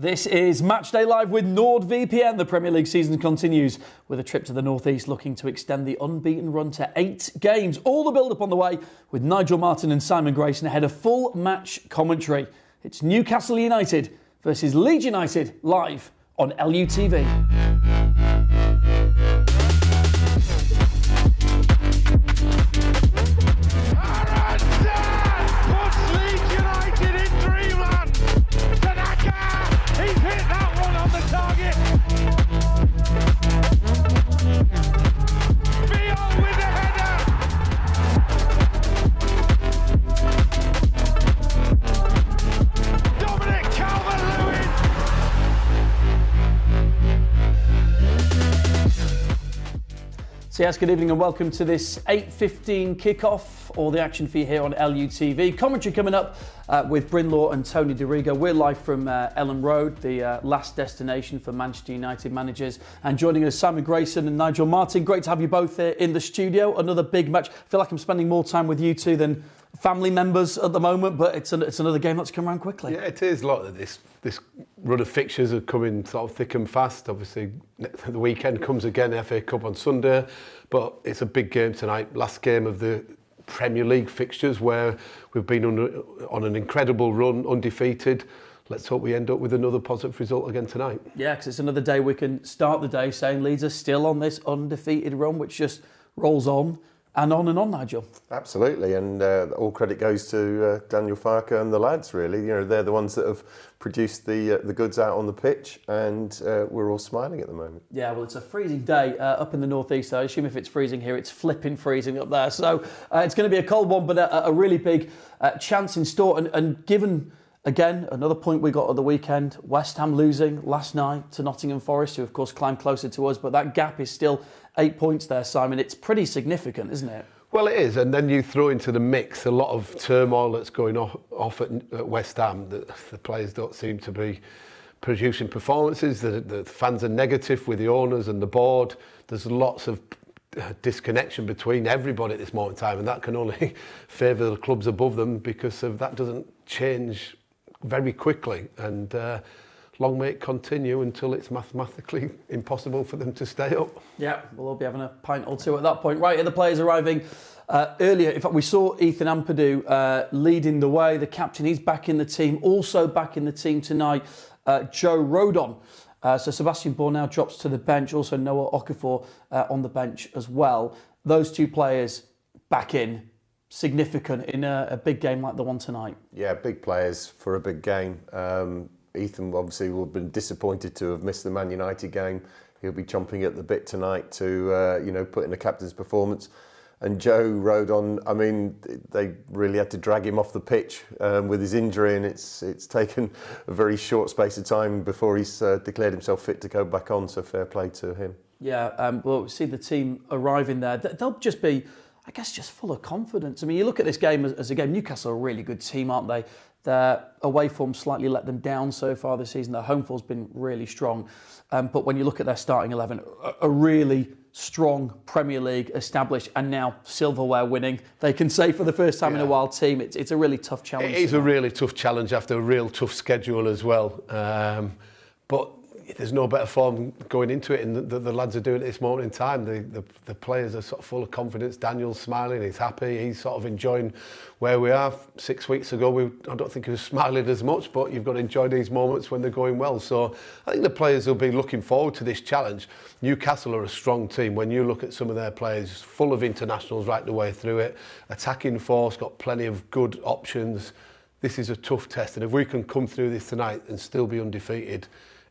This is Matchday Live with NordVPN. The Premier League season continues with a trip to the northeast looking to extend the unbeaten run to 8 games. All the build-up on the way with Nigel, Martyn and Simon Grayson ahead of full match commentary. It's Newcastle United versus Leeds United live on LUTV. So yes, good evening and welcome to this 8:15 kickoff. All the action for you here on LUTV. Commentary coming up with Bryn Law and Tony DeRigo. We're live from Elland Road, the last destination for Manchester United managers. And joining us, Simon Grayson and Nigel Martyn. Great to have you both here in the studio. Another big match. I feel like I'm spending more time with you two than family members at the moment, but it's another game that's come around quickly. Yeah, it is. A lot of this run of fixtures are coming sort of thick and fast. Obviously, the weekend comes again, FA Cup on Sunday, but it's a big game tonight. Last game of the Premier League fixtures where we've been on an incredible run, undefeated. Let's hope we end up with another positive result again tonight. Yeah, because it's another day we can start the day saying Leeds are still on this undefeated run, which just rolls on. And on, Nigel. Absolutely, and all credit goes to Daniel Farke and the lads, really. You know, they're the ones that have produced the goods out on the pitch, and we're all smiling at the moment. Yeah, well, it's a freezing day up in the northeast. I assume if it's freezing here, it's flipping freezing up there. So it's going to be a cold one, but a really big chance in store. And given, again, another point we got at the weekend, West Ham losing last night to Nottingham Forest, who of course climbed closer to us, but that gap is still 8 points there, Simon. It's pretty significant, isn't it? Well, it is, and then you throw into the mix a lot of turmoil that's going off at West Ham. The players don't seem to be producing performances. The fans are negative with the owners and the board. There's lots of disconnection between everybody at this moment in time, and that can only favour the clubs above them because of that doesn't change very quickly. And long may it continue until it's mathematically impossible for them to stay up. Yeah, we'll all be having a pint or two at that point. Right, the players arriving earlier. In fact, we saw Ethan Ampadu leading the way. The captain, he's back in the team. Also back in the team tonight, Joe Rodon. So Sebastian Bornau drops to the bench. Also Noah Okafor on the bench as well. Those two players back in. Significant in a big game like the one tonight. Yeah, big players for a big game. Ethan obviously will have been disappointed to have missed the Man United game. He'll be chomping at the bit tonight to put in a captain's performance. And Joe Rodon, I mean, they really had to drag him off the pitch with his injury, and it's taken a very short space of time before he's declared himself fit to go back on. So fair play to him. Yeah, well, we see the team arriving there. They'll just be, I guess, just full of confidence. I mean, you look at this game as a game. Newcastle are a really good team, aren't they? Their away form slightly let them down so far this season. Their home form's been really strong. But when you look at their starting 11, a really strong Premier League established and now silverware winning, they can say for the first time in a while team. It's a really tough challenge. It is a really tough challenge after a real tough schedule as well. But there's no better form going into it, and the lads are doing it at this moment in time. The players are sort of full of confidence. Daniel's smiling, he's happy, he's sort of enjoying where we are. 6 weeks ago, I don't think he was smiling as much, but you've got to enjoy these moments when they're going well. So I think the players will be looking forward to this challenge. Newcastle are a strong team. When you look at some of their players, full of internationals right the way through it, attacking force, got plenty of good options. This is a tough test, and if we can come through this tonight and still be undefeated,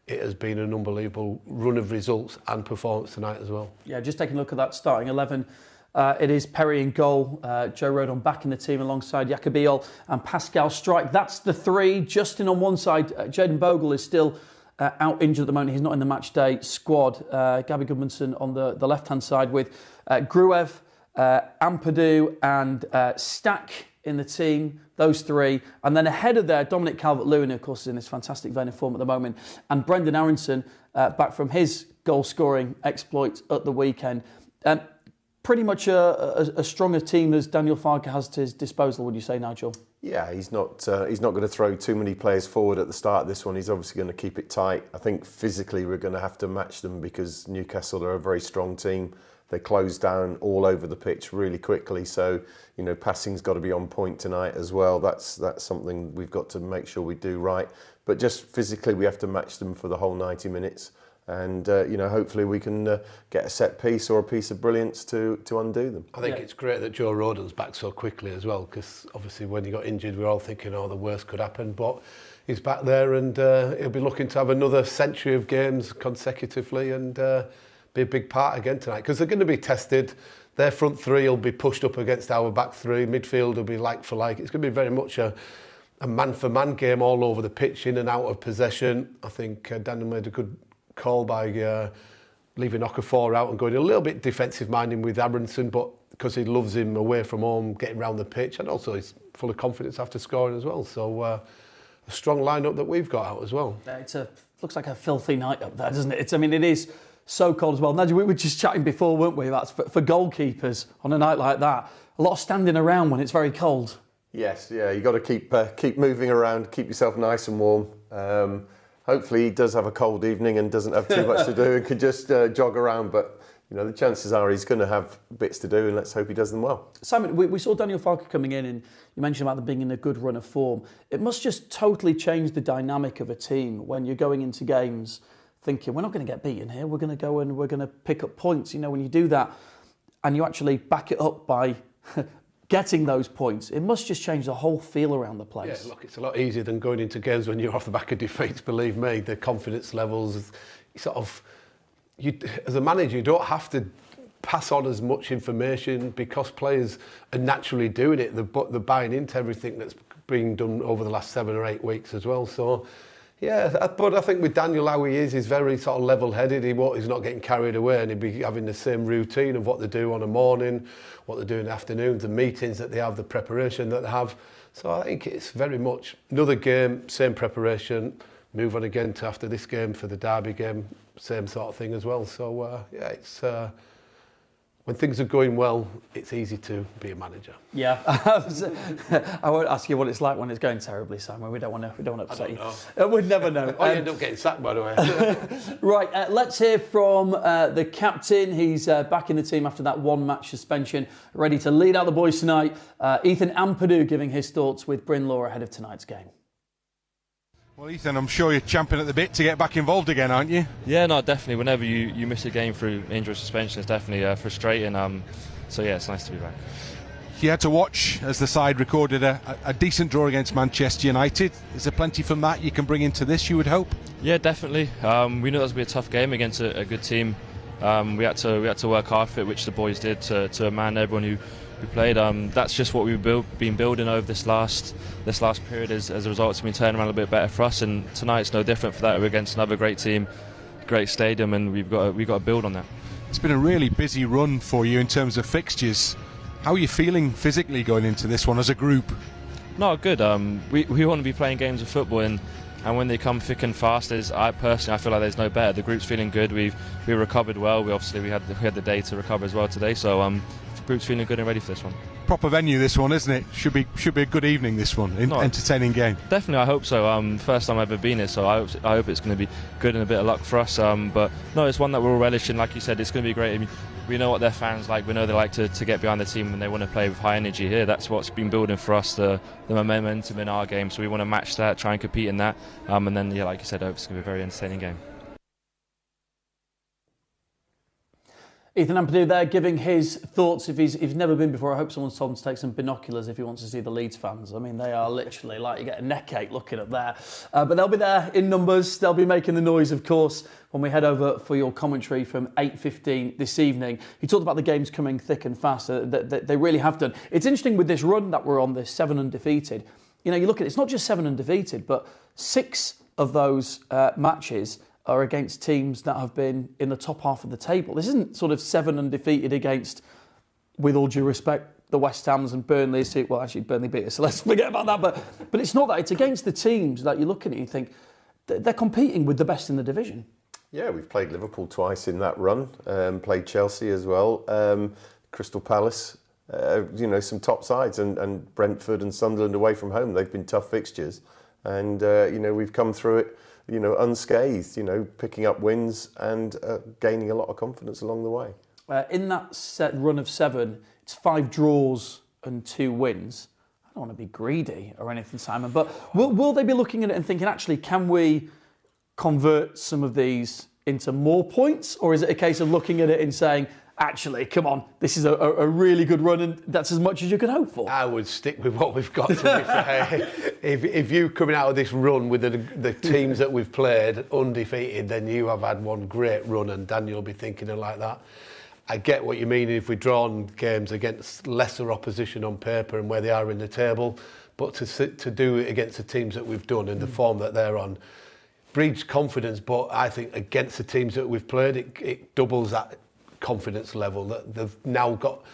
it has been an unbelievable run of results and performance tonight as well. Yeah, just taking a look at that starting 11. It is Perry in goal, Joe Rodon back in the team alongside Jacobiol and Pascal Strike. That's the three. Justin on one side. Jaden Bogle is still out injured at the moment. He's not in the match day squad. Gabby Goodmanson on the left-hand side with Gruev, Ampadu and Stack in the team, those three. And then ahead of there, Dominic Calvert-Lewin, of course, is in this fantastic vein of form at the moment. And Brendan Aronson, back from his goal-scoring exploits at the weekend. pretty much a stronger team as Daniel Farke has to his disposal, would you say, Nigel? Yeah, he's not going to throw too many players forward at the start of this one. He's obviously going to keep it tight. I think physically we're going to have to match them because Newcastle are a very strong team. They close down all over the pitch really quickly. So, you know, passing's got to be on point tonight as well. That's something we've got to make sure we do right. But just physically we have to match them for the whole 90 minutes. And, you know, hopefully we can get a set piece or a piece of brilliance to undo them. I think it's great that Joe Rodon's back so quickly as well, because obviously when he got injured, we were all thinking, oh, the worst could happen. But he's back there and he'll be looking to have another century of games consecutively and be a big part again tonight, because they're going to be tested. Their front three will be pushed up against our back three. Midfield will be like for like. It's going to be very much a man-for-man game all over the pitch, in and out of possession. I think Daniel made a good call by leaving Okafor out and going a little bit defensive-minded with Aronson, but because he loves him away from home, getting around the pitch, and also he's full of confidence after scoring as well. So a strong lineup that we've got out as well. Looks like a filthy night up there, doesn't it? I mean, it is so cold as well. Nigel, we were just chatting before, weren't we? That's for goalkeepers on a night like that. A lot of standing around when it's very cold. Yes, yeah, you've got to keep moving around, keep yourself nice and warm. Hopefully he does have a cold evening and doesn't have too much to do and can just jog around. But, you know, the chances are he's going to have bits to do, and let's hope he does them well. Simon, we saw Daniel Farke coming in, and you mentioned about them being in a good run of form. It must just totally change the dynamic of a team when you're going into games thinking, we're not going to get beaten here, we're going to go and we're going to pick up points. You know, when you do that and you actually back it up by getting those points, it must just change the whole feel around the place. Yeah, look, it's a lot easier than going into games when you're off the back of defeats, believe me. The confidence levels, as a manager, you don't have to pass on as much information because players are naturally doing it. They're buying into everything that's being done over the last 7 or 8 weeks as well. So, yeah, but I think with Daniel, how he is, he's very sort of level-headed. He's not getting carried away, and he'll be having the same routine of what they do on a morning, what they do in the afternoons, the meetings that they have, the preparation that they have. So I think it's very much another game, same preparation, move on again to after this game for the derby game, same sort of thing as well. So, yeah, it's... when things are going well, it's easy to be a manager. Yeah, I won't ask you what it's like when it's going terribly, Simon. We don't want to upset you. We'd never know. You end up getting sacked, by the way. Right, let's hear from the captain. He's back in the team after that one-match suspension, ready to lead out the boys tonight. Ethan Ampadu giving his thoughts with Bryn Law ahead of tonight's game. Well, Ethan, I'm sure you're champing at the bit to get back involved again, aren't you? Yeah, no, definitely. Whenever you miss a game through injury suspension, it's definitely frustrating. So, yeah, it's nice to be back. You had to watch as the side recorded a decent draw against Manchester United. Is there plenty from that you can bring into this, you would hope? Yeah, definitely. We knew that was going to be a tough game against a good team. We had to work hard for it, which the boys did, to man everyone who played. That's just what we've been building over this last period. As a result, it's been turning around a bit better for us, and tonight's no different for that. We're against another great team, great stadium, and we've got to build on that. It's been a really busy run for you in terms of fixtures. How are you feeling physically going into this one as a group? No, good. We want to be playing games of football, and when they come thick and fast, I feel like there's no better. The group's feeling good. We recovered well. We had the day to recover as well today. So the group's feeling good and ready for this one. Proper venue, this one, isn't it? Should be a good evening, this one. Entertaining game. Definitely, I hope so. First time I've ever been here, so I hope it's going to be good and a bit of luck for us. But no, it's one that we're all relishing. Like you said, it's going to be great. I mean, we know what their fans like. We know they like to get behind the team and they want to play with high energy here. That's what's been building for us, the momentum in our game. So we want to match that, try and compete in that. And then, yeah, like you said, I hope it's going to be a very entertaining game. Ethan Ampadu there giving his thoughts. If he's never been before, I hope someone's told him to take some binoculars if he wants to see the Leeds fans. I mean, they are literally like you get a neck ache looking up there. But they'll be there in numbers. They'll be making the noise, of course, when we head over for your commentary from 8:15 this evening. You talked about the games coming thick and fast. They really have done. It's interesting with this run that we're on, this 7 undefeated. You know, you look at it, it's not just 7 undefeated, but 6 of those matches are against teams that have been in the top half of the table. This isn't sort of 7 undefeated against, with all due respect, the West Hams and Burnleys. Well, actually, Burnley beat us, so let's forget about that. But it's not that. It's against the teams that you look at it and you think they're competing with the best in the division. Yeah, we've played Liverpool twice in that run, played Chelsea as well. Crystal Palace, you know, some top sides, and Brentford and Sunderland away from home. They've been tough fixtures, and you know, we've come through it, you know, unscathed. You know, picking up wins and gaining a lot of confidence along the way. In that set run of 7, it's 5 draws and 2 wins. I don't want to be greedy or anything, Simon, but will they be looking at it and thinking, actually, can we convert some of these into more points? Or is it a case of looking at it and saying, actually, come on, this is a really good run and that's as much as you could hope for? I would stick with what we've got, to be fair. If you coming out of this run with the teams that we've played undefeated, then you have had one great run, and Daniel will be thinking like that. I get what you mean if we've drawn games against lesser opposition on paper and where they are in the table, but to do it against the teams that we've done and the form that they're on breeds confidence. But I think against the teams that we've played, it doubles that confidence level that they've now got.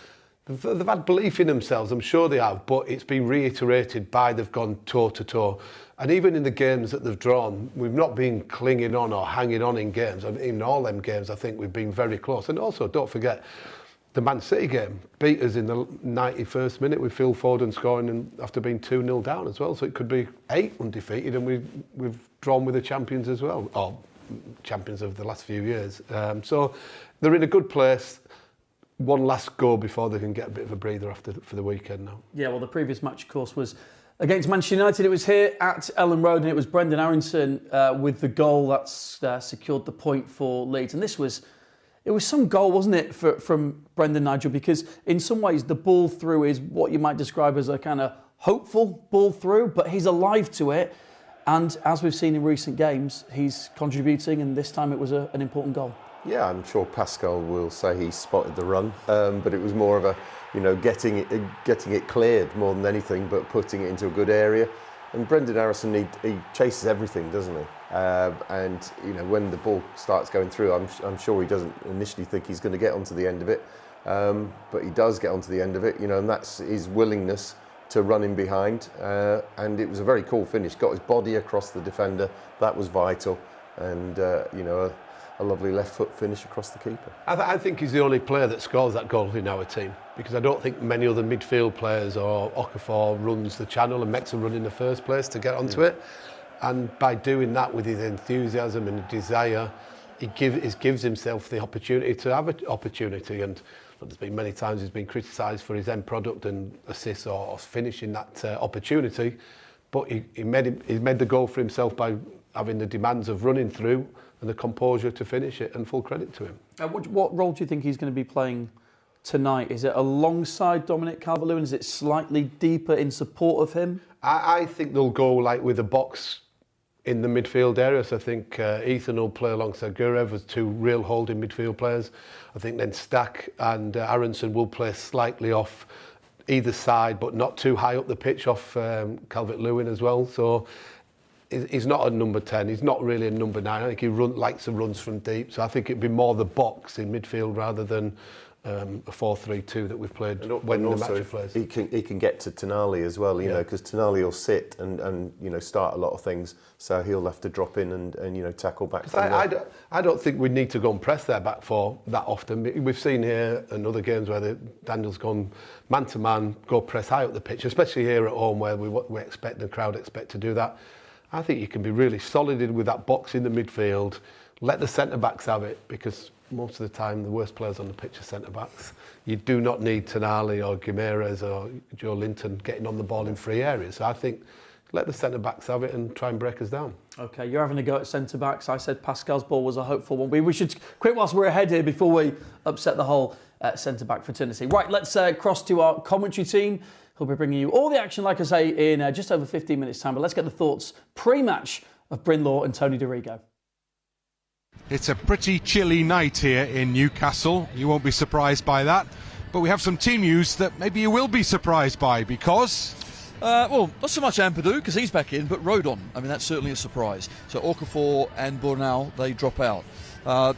They've had belief in themselves, I'm sure they have, but it's been reiterated by they've gone toe to toe. And even in the games that they've drawn, we've not been clinging on or hanging on in games. In all them games, I think we've been very close. And also, don't forget, the Man City game beat us in the 91st minute with Phil Foden scoring and after being 2-0 down as well. So it could be 8 undefeated, and we've drawn with the champions as well, or champions of the last few years. So they're in a good place. One last go before they can get a bit of a breather for the weekend now. Yeah, well, the previous match, of course, was against Manchester United. It was here at Elland Road, and it was Brendan Aronson with the goal that's secured the point for Leeds. And it was some goal, wasn't it, from Brendan, Nigel? Because in some ways the ball through is what you might describe as a kind of hopeful ball through, but he's alive to it. And as we've seen in recent games, he's contributing, and this time it was an important goal. Yeah, I'm sure Pascal will say he spotted the run, but it was more of a, you know, getting it cleared more than anything, but putting it into a good area. And Brendan Aronson, he chases everything, doesn't he? And you know, when the ball starts going through, I'm sure he doesn't initially think he's going to get onto the end of it, but he does get onto the end of it. You know, and that's his willingness to run in behind. And it was a very cool finish. Got his body across the defender. That was vital, and you know, a lovely left foot finish across the keeper. I think he's the only player that scores that goal in our team, because I don't think many other midfield players or Okafor runs the channel and makes a run in the first place to get onto it. And by doing that with his enthusiasm and desire, he gives himself the opportunity to have an opportunity. And there's been many times he's been criticised for his end product and assists or finishing that opportunity, but he made the goal for himself by having the demands of running through and the composure to finish it, and full credit to him. What role do you think he's going to be playing tonight? Is it alongside Dominic Calvert-Lewin? Is it slightly deeper in support of him? I think they'll go like with a box in the midfield area. So I think Ethan will play alongside Gurev as 2 real holding midfield players. I think then Stack and Aronson will play slightly off either side, but not too high up the pitch off Calvert-Lewin as well. So he's not a number 10. He's not really a number 9. I think he likes the runs from deep. So I think it'd be more the box in midfield rather than a 4-3-2 that we've played when the match plays. He can get to Tonali as well, you know, because Tonali will sit and you know, start a lot of things. So he'll have to drop in and you know, tackle back. I don't think we need to go and press their back four that often. We've seen here in other games where Daniel's gone man to man, go press high up the pitch, especially here at home where we expect the crowd to do that. I think you can be really solid with that box in the midfield, let the centre-backs have it, because most of the time the worst players on the pitch are centre-backs. You do not need Tonali or Guimaraes or Joe Linton getting on the ball in free areas. So I think let the centre-backs have it and try and break us down. OK, you're having a go at centre-backs. I said Pascal's ball was a hopeful one. We should quit whilst we're ahead here before we upset the whole centre-back fraternity. Right, let's cross to our commentary team. He'll be bringing you all the action, like I say, in just over 15 minutes' time. But let's get the thoughts pre-match of Bryn Law and Tony DeRigo. It's a pretty chilly night here in Newcastle. You won't be surprised by that. But we have some team news that maybe you will be surprised by, because... well, not so much Ampadu, because he's back in, but Rodon. I mean, that's certainly a surprise. So Okafor and Bornau, they drop out.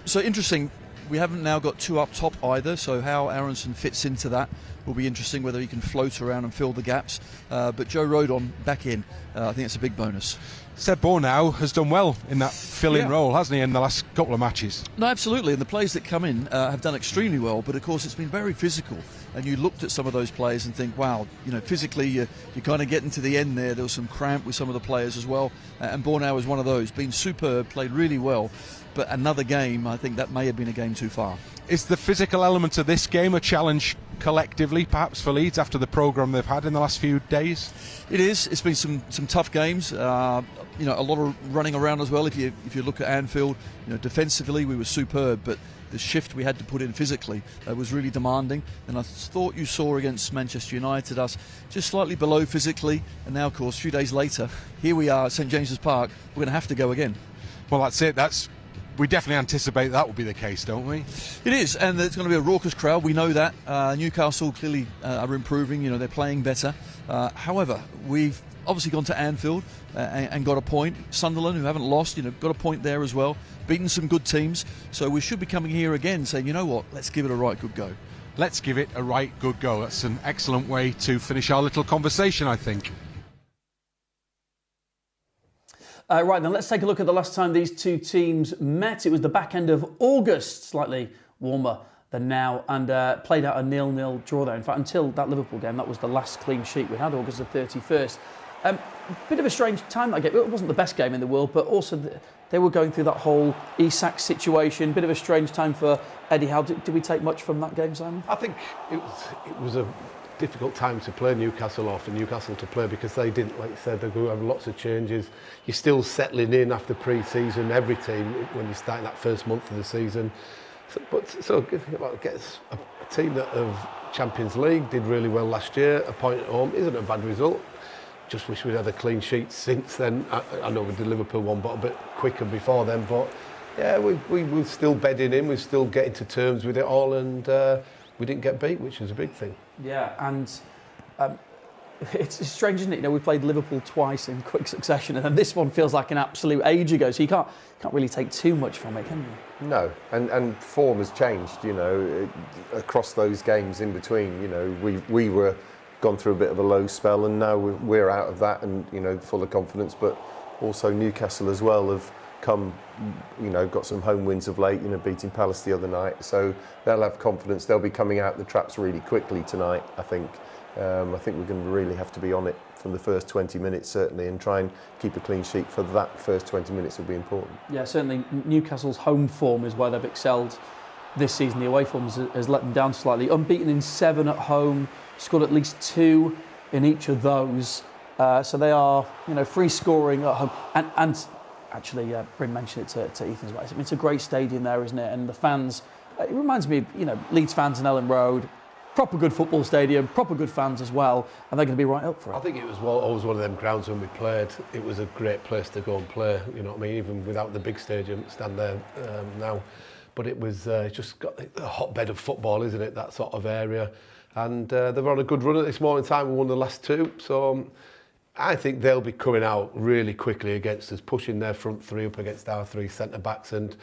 So interesting, we haven't now got 2 up top either, so how Aronson fits into that will be interesting, whether he can float around and fill the gaps. But Joe Rodon back in, I think it's a big bonus. Seb Bornau has done well in that fill-in role, hasn't he, in the last couple of matches? No, absolutely, and the players that come in have done extremely well, but of course it's been very physical, and you looked at some of those players and think, wow, physically you're kind of getting to the end there. There was some cramp with some of the players as well, and Bornau was one of those, been superb, played really well, but another game, I think that may have been a game too far. Is the physical element of this game a challenge collectively, perhaps, for Leeds after the programme they've had in the last few days? It is. It's been some tough games. A lot of running around as well. If you look at Anfield, defensively we were superb, but the shift we had to put in physically was really demanding. And I thought you saw against Manchester United us just slightly below physically. And now, of course, a few days later, here we are at St James's Park. We're going to have to go again. Well, that's it. We definitely anticipate that will be the case, don't we? It is, and it's going to be a raucous crowd. We know that. Newcastle clearly are improving. They're playing better. However, we've obviously gone to Anfield and got a point. Sunderland, who haven't lost, got a point there as well. Beaten some good teams. So we should be coming here again saying, you know what, let's give it a right good go. Let's give it a right good go. That's an excellent way to finish our little conversation, I think. Right then, let's take a look at the last time these two teams met. It was the back end of August, slightly warmer than now, and played out a 0-0 draw there. In fact, until that Liverpool game, that was the last clean sheet we had, August the 31st. Bit of a strange time that game. It wasn't the best game in the world, but also they were going through that whole Isak situation. Bit of a strange time for Eddie Howe. Did we take much from that game, Simon? I think it was a difficult time to play Newcastle off and Newcastle to play because they didn't, like you said, they're going to have lots of changes. You're still settling in after pre-season, every team, when you start that first month of the season. So gets a team that of Champions League, did really well last year, a point at home, isn't a bad result. Just wish we'd had a clean sheet since then. I know we did Liverpool one, but a bit quicker before then. But yeah, we were still bedding in, we're still getting to terms with it all, and we didn't get beat, which was a big thing. Yeah, and it's strange, isn't it? We played Liverpool twice in quick succession, and then this one feels like an absolute age ago. So you can't really take too much from it, can you? No, and form has changed. Across those games in between. We were gone through a bit of a low spell, and now we're out of that, and full of confidence. But also Newcastle as well have come, got some home wins of late, beating Palace the other night, so they'll have confidence. They'll be coming out the traps really quickly tonight, I think. I think we're going to really have to be on it from the first 20 minutes, certainly, and try and keep a clean sheet for that first 20 minutes will be important. Yeah, certainly Newcastle's home form is where they've excelled this season. The away form has let them down slightly. Unbeaten in 7 at home, scored at least 2 in each of those. So they are, free scoring at home. And actually, Bryn mentioned it to Ethan as well. It's a great stadium there, isn't it? And the fans, it reminds me of, Leeds fans in Elland Road. Proper good football stadium, proper good fans as well, and they're going to be right up for it. I think it was always one of them grounds when we played. It was a great place to go and play. Even without the big stadium, stand there now. But it was just got a hotbed of football, isn't it? That sort of area, and they've on a good run at this moment in time. We won the last 2, so I think they'll be coming out really quickly against us, pushing their front 3 up against our 3 centre backs and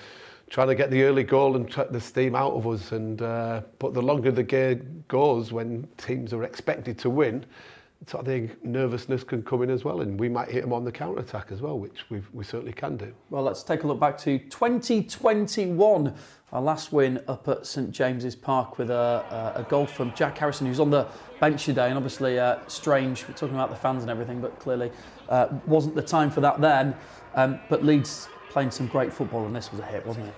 trying to get the early goal and the steam out of us. And but the longer the game goes, when teams are expected to win, I think nervousness can come in as well, and we might hit them on the counter attack as well, which we certainly can do. Well, let's take a look back to 2021, our last win up at St James's Park with a goal from Jack Harrison, who's on the bench today, and obviously strange. We're talking about the fans and everything, but clearly wasn't the time for that then. But Leeds playing some great football, and this was a hit, wasn't it?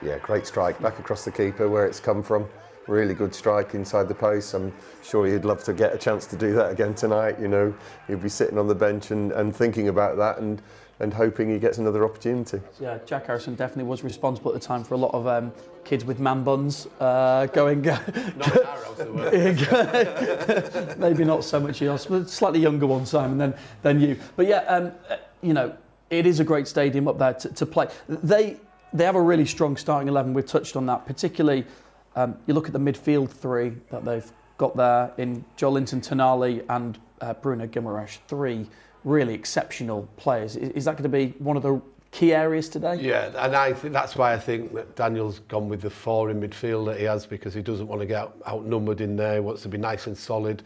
Yeah, great strike back across the keeper where it's come from. Really good strike inside the post. I'm sure he'd love to get a chance to do that again tonight. He'll be sitting on the bench and thinking about that and hoping he gets another opportunity. Yeah, Jack Harrison definitely was responsible at the time for a lot of kids with man buns going. Maybe not so much yours, but slightly younger one, Simon, than you. But yeah, it is a great stadium up there to play. They have a really strong starting 11. We've touched on that, particularly. You look at the midfield 3 that they've got there in Joelinton, Tonali and Bruno Guimaraes. 3 really exceptional players. Is that going to be one of the key areas today? Yeah, and I think that's why I think that Daniel's gone with the 4 in midfield that he has, because he doesn't want to get outnumbered in there. He wants to be nice and solid.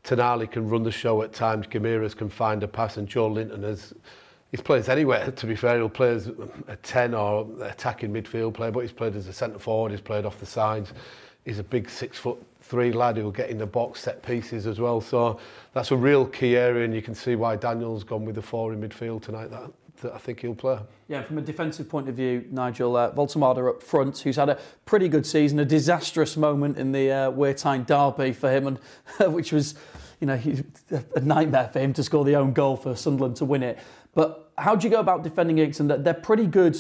Tonali can run the show at times. Guimaraes can find a pass, and Joelinton has He's plays anywhere, to be fair. He'll play as a 10 or attacking midfield player, but he's played as a centre forward, he's played off the sides. He's a big 6'3" lad who'll get in the box, set pieces as well. So that's a real key area, and you can see why Daniel's gone with the 4 in midfield tonight. That I think he'll play. Yeah, from a defensive point of view, Nigel, Voltemade up front, who's had a pretty good season, a disastrous moment in the Weartine derby for him, and which was, a nightmare for him to score the own goal for Sunderland to win it. But how do you go about defending against them? They're pretty good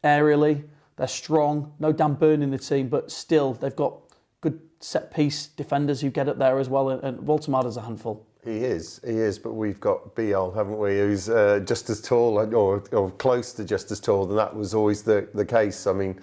aerially, they're strong, no Dan Burn in the team, but still they've got good set-piece defenders who get up there as well, and Voltemade's a handful. He is, but we've got Biel, haven't we, who's just as tall or close to just as tall, and that was always the case. I mean,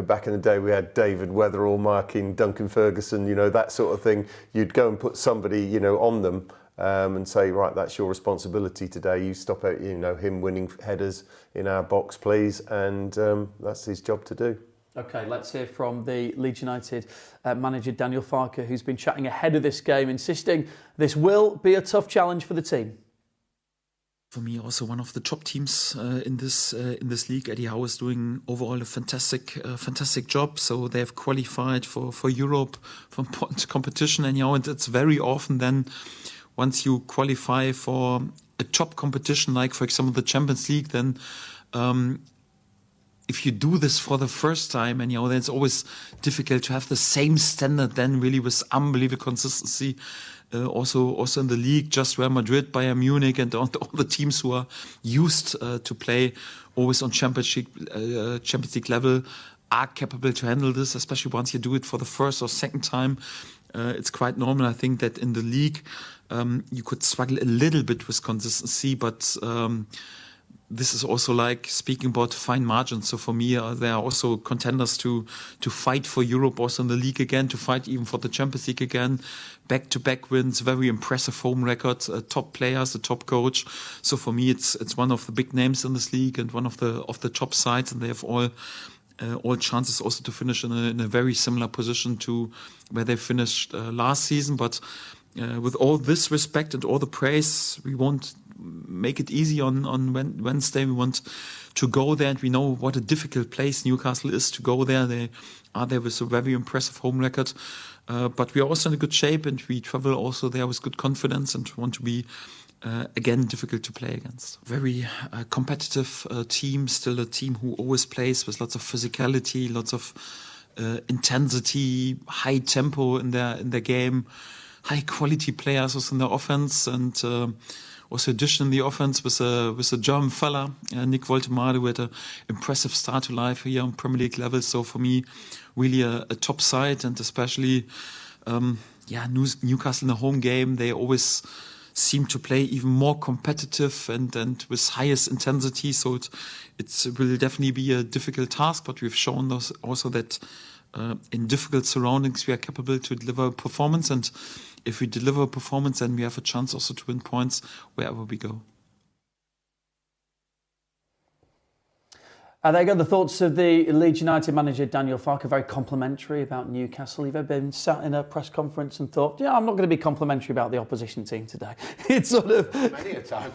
back in the day we had David Weatherall marking Duncan Ferguson, that sort of thing. You'd go and put somebody, on them and say, right, that's your responsibility today. You stop out, him winning headers in our box, please, and that's his job to do. OK, let's hear from the Leeds United manager Daniel Farke, who's been chatting ahead of this game, insisting this will be a tough challenge for the team. For me, also one of the top teams in this league. Eddie Howe is doing overall a fantastic job. So they have qualified for Europe, for important competition, and it's very often then once you qualify for a top competition, like for example the Champions League, then if you do this for the first time, and then it's always difficult to have the same standard then really with unbelievable consistency. Also in the league, just Real Madrid, Bayern Munich, and all the teams who are used to play always on Champions League level are capable to handle this, especially once you do it for the first or second time. It's quite normal. I think that in the league you could struggle a little bit with consistency, but this is also like speaking about fine margins. So for me, there are also contenders to fight for Europe, also in the league again, to fight even for the Champions League again. Back-to-back wins, very impressive home record, top players, a top coach. So for me, it's one of the big names in this league and one of the top sides, and they have all chances also to finish in a very similar position to where they finished last season. But with all this respect and all the praise, we won't make it easy on Wednesday. We want to go there, and we know what a difficult place Newcastle is to go there. They are there with a very impressive home record, but we are also in a good shape, and we travel also there with good confidence and want to be again difficult to play against. Very competitive team, still a team who always plays with lots of physicality, lots of intensity, high tempo in their game, high quality players also in their offense, and also addition in the offense with a German fella, Nick Voltemade, who had an impressive start to life here on Premier League level. So for me, really a top side, and especially Newcastle in a home game, they always seem to play even more competitive and with highest intensity. So it will definitely be a difficult task, but we've shown also that in difficult surroundings we are capable to deliver performance, and if we deliver a performance, then we have a chance also to win points wherever we go. There you go, the thoughts of the Leeds United manager Daniel Farke, very complimentary about Newcastle. You've ever been sat in a press conference and thought, I'm not going to be complimentary about the opposition team today? It's sort of... Many a time.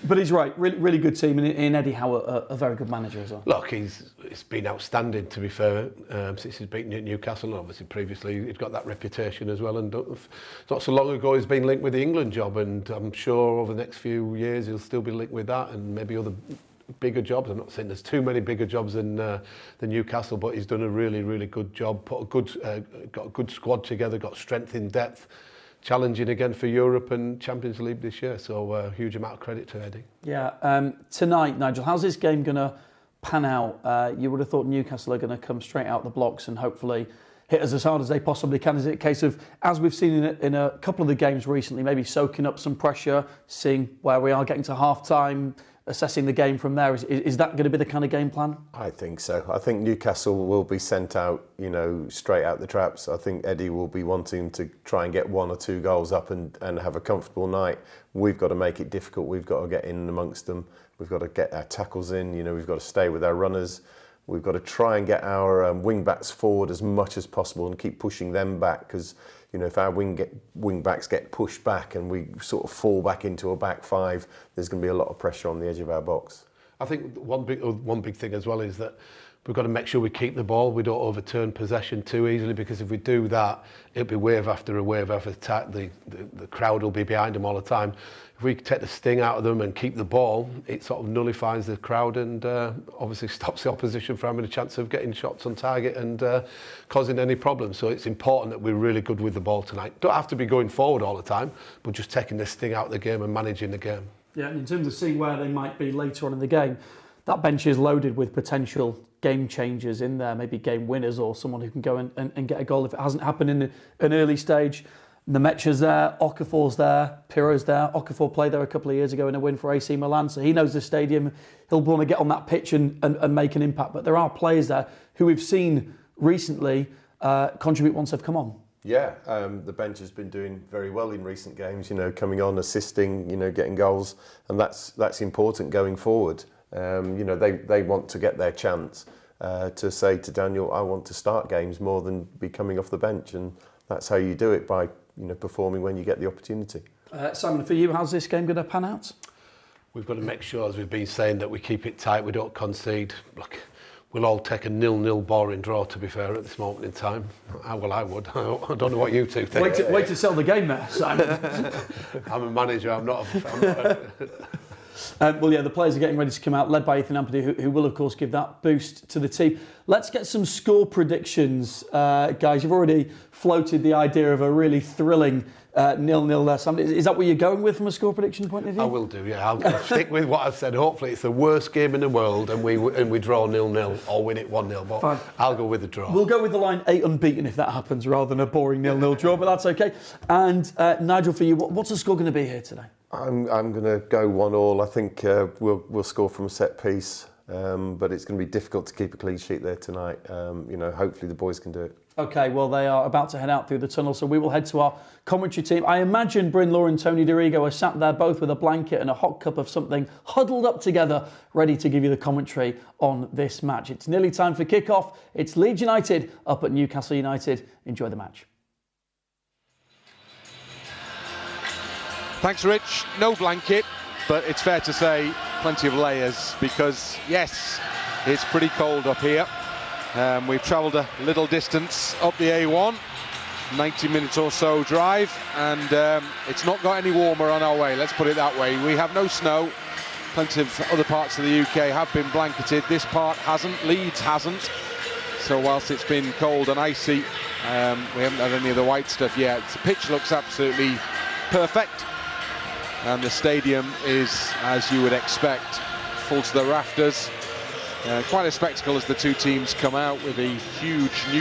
but he's right, really good team, and in Eddie Howe, a very good manager as well. Look, it's been outstanding, to be fair, since he's beaten Newcastle, and obviously previously he'd got that reputation as well, and not so long ago he's been linked with the England job, and I'm sure over the next few years he'll still be linked with that, and maybe other bigger jobs. I'm not saying there's too many bigger jobs than Newcastle, but he's done a really good job. Got a good squad together, got strength in depth, challenging again for Europe and Champions League this year. So a huge amount of credit to Eddie. Yeah. Tonight, Nigel, how's this game going to pan out? You would have thought Newcastle are going to come straight out the blocks and hopefully hit us as hard as they possibly can. Is it a case of, as we've seen in a couple of the games recently, maybe soaking up some pressure, seeing where we are, getting to half-time, assessing the game from there? Is that going to be the kind of game plan? I think so. I think Newcastle will be sent out, straight out the traps. I think Eddie will be wanting to try and get 1 or 2 goals up and have a comfortable night. We've got to make it difficult. We've got to get in amongst them. We've got to get our tackles in. We've got to stay with our runners. We've got to try and get our wing backs forward as much as possible and keep pushing them back, because if our wing backs get pushed back and we sort of fall back into a back five, there's going to be a lot of pressure on the edge of our box. I think one big thing as well is that we've got to make sure we keep the ball. We don't overturn possession too easily, because if we do that, it'll be wave after a wave after attack. The crowd will be behind them all the time. If we take the sting out of them and keep the ball, it sort of nullifies the crowd and obviously stops the opposition from having a chance of getting shots on target and causing any problems. So it's important that we're really good with the ball tonight. Don't have to be going forward all the time, but just taking the sting out of the game and managing the game. Yeah, and in terms of seeing where they might be later on in the game, that bench is loaded with potential game changers in there, maybe game winners or someone who can go and get a goal if it hasn't happened in an early stage. Nemec's there, Okafor's there, Piro's there. Okafor played there a couple of years ago in a win for AC Milan, so he knows the stadium. He'll want to get on that pitch and make an impact. But there are players there who we've seen recently contribute once they've come on. Yeah, the bench has been doing very well in recent games, coming on, assisting, getting goals, and that's important going forward. They want to get their chance to say to Daniel, I want to start games more than be coming off the bench, and that's how you do it, by performing when you get the opportunity. Simon, for you, how's this game going to pan out? We've got to make sure, as we've been saying, that we keep it tight, we don't concede. Look, we'll all take a 0-0 boring draw, to be fair, at this moment in time. Well, I would. I don't know what you two think. Wait to sell the game there, Simon. I'm a manager, I'm not the players are getting ready to come out, led by Ethan Ampadu, who will, of course, give that boost to the team. Let's get some score predictions, guys. You've already floated the idea of a really thrilling 0-0 there, Sam. Is that what you're going with from a score prediction point of view? I will do, yeah. I'll stick with what I've said. Hopefully it's the worst game in the world and we draw 0-0 or win it 1-0. But fine. I'll go with the draw. We'll go with the line 8 unbeaten if that happens, rather than a boring 0-0 draw, but that's okay. And Nigel, for you, what's the score going to be here today? I'm going to go 1-1. I think we'll score from a set piece, but it's going to be difficult to keep a clean sheet there tonight. Hopefully the boys can do it. OK, well, they are about to head out through the tunnel, so we will head to our commentary team. I imagine Bryn Law and Tony Dorigo are sat there both with a blanket and a hot cup of something, huddled up together, ready to give you the commentary on this match. It's nearly time for kickoff. It's Leeds United up at Newcastle United. Enjoy the match. Thanks, Rich. No blanket, but it's fair to say plenty of layers, because, yes, it's pretty cold up here. We've travelled a little distance up the A1, 90 minutes or so drive, and it's not got any warmer on our way, let's put it that way. We have no snow. Plenty of other parts of the UK have been blanketed. This part hasn't, Leeds hasn't. So whilst it's been cold and icy, we haven't had any of the white stuff yet. The pitch looks absolutely perfect. And the stadium is, as you would expect, full to the rafters. Quite a spectacle as the two teams come out with a huge new